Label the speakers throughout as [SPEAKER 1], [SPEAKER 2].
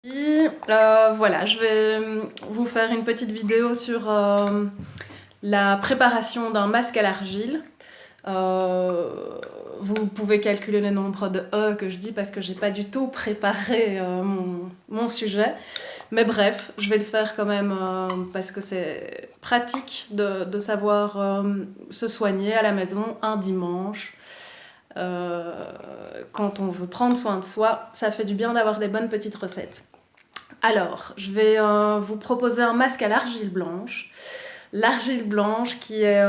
[SPEAKER 1] Voilà, je vais vous faire une petite vidéo sur la préparation d'un masque à l'argile. Vous pouvez calculer le nombre de E que je dis parce que j'ai pas du tout préparé mon sujet. Mais bref, je vais le faire quand même parce que c'est pratique de savoir se soigner à la maison un dimanche. Quand on veut prendre soin de soi, ça fait du bien d'avoir des bonnes petites recettes. Alors, je vais vous proposer un masque à l'argile blanche. L'argile blanche qui est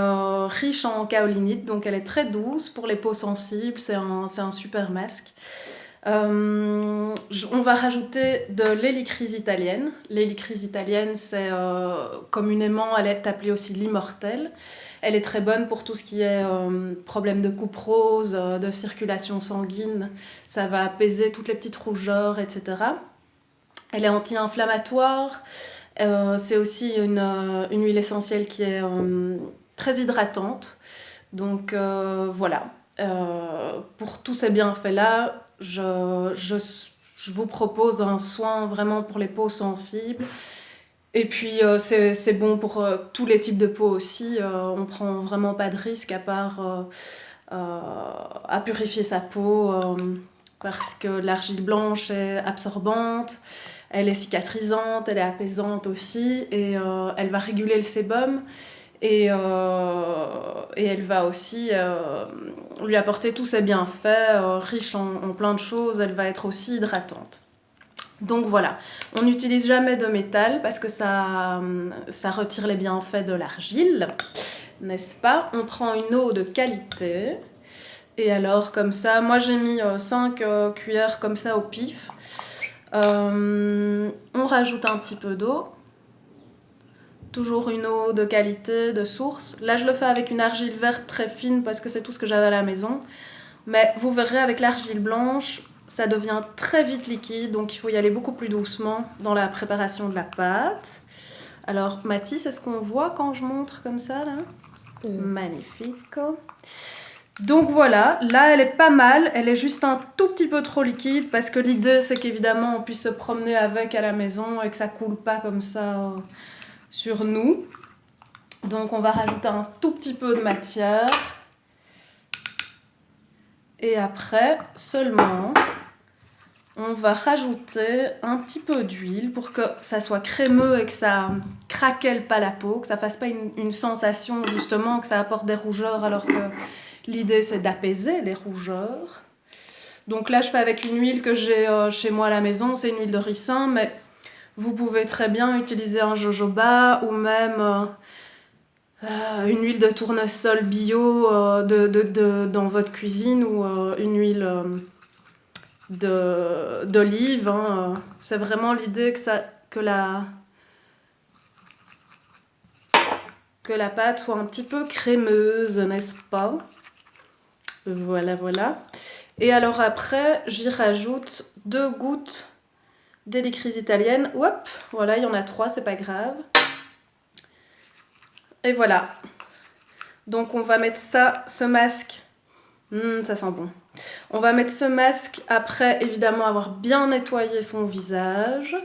[SPEAKER 1] riche en kaolinite, donc elle est très douce pour les peaux sensibles, c'est un super masque. On va rajouter de l'hélicryse italienne. L'hélicryse italienne, c'est communément, elle est appelée aussi l'immortelle. Elle est très bonne pour tout ce qui est problème de coupe rose, de circulation sanguine. Ça va apaiser toutes les petites rougeurs, etc. Elle est anti-inflammatoire. C'est aussi une huile essentielle qui est très hydratante. Donc voilà. Pour tous ces bienfaits-là, je vous propose un soin vraiment pour les peaux sensibles. Et puis c'est bon pour tous les types de peau aussi. On prend vraiment pas de risque à part à purifier sa peau parce que l'argile blanche est absorbante. Elle est cicatrisante, elle est apaisante aussi, et elle va réguler le sébum, et elle va aussi lui apporter tous ses bienfaits, riche en plein de choses, elle va être aussi hydratante. Donc voilà, on n'utilise jamais de métal parce que ça retire les bienfaits de l'argile, n'est-ce pas? On prend une eau de qualité, et alors comme ça, moi j'ai mis 5 cuillères comme ça au pif. On rajoute un petit peu d'eau, toujours une eau de qualité, de source. Là je le fais avec une argile verte très fine parce que c'est tout ce que j'avais à la maison, mais vous verrez avec l'argile blanche ça devient très vite liquide, donc il faut y aller beaucoup plus doucement dans la préparation de la pâte. Alors Mathis, est-ce qu'on voit quand je montre comme ça là? Magnifique. Donc voilà, là elle est pas mal, elle est juste un tout petit peu trop liquide parce que l'idée c'est qu'évidemment on puisse se promener avec à la maison et que ça coule pas comme ça sur nous. Donc on va rajouter un tout petit peu de matière. Et après seulement on va rajouter un petit peu d'huile pour que ça soit crémeux et que ça craquelle pas la peau, que ça fasse pas une sensation justement que ça apporte des rougeurs alors que l'idée c'est d'apaiser les rougeurs. Donc là je fais avec une huile que j'ai chez moi à la maison, c'est une huile de ricin, mais vous pouvez très bien utiliser un jojoba ou même une huile de tournesol bio dans votre cuisine ou une huile d'olive. Hein. C'est vraiment l'idée que la pâte soit un petit peu crémeuse, n'est-ce pas? Voilà, voilà. Et alors après, j'y rajoute 2 gouttes d'hélicryse italienne. Hop, voilà, il y en a 3, c'est pas grave. Et voilà. Donc on va mettre ça, ce masque. Ça sent bon. On va mettre ce masque après, évidemment, avoir bien nettoyé son visage.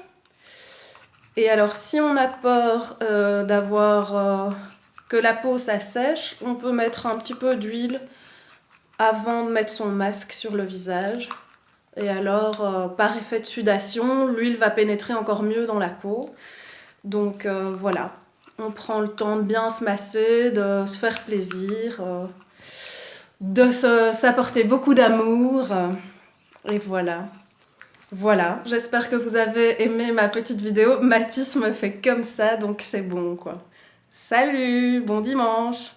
[SPEAKER 1] Et alors, si on a peur d'avoir que la peau s'assèche, on peut mettre un petit peu d'huile avant de mettre son masque sur le visage. Et alors, par effet de sudation, l'huile va pénétrer encore mieux dans la peau. Donc voilà, on prend le temps de bien se masser, de se faire plaisir, de s'apporter beaucoup d'amour. Et voilà. Voilà, j'espère que vous avez aimé ma petite vidéo. Mathis me fait comme ça, donc c'est bon quoi. Salut, bon dimanche!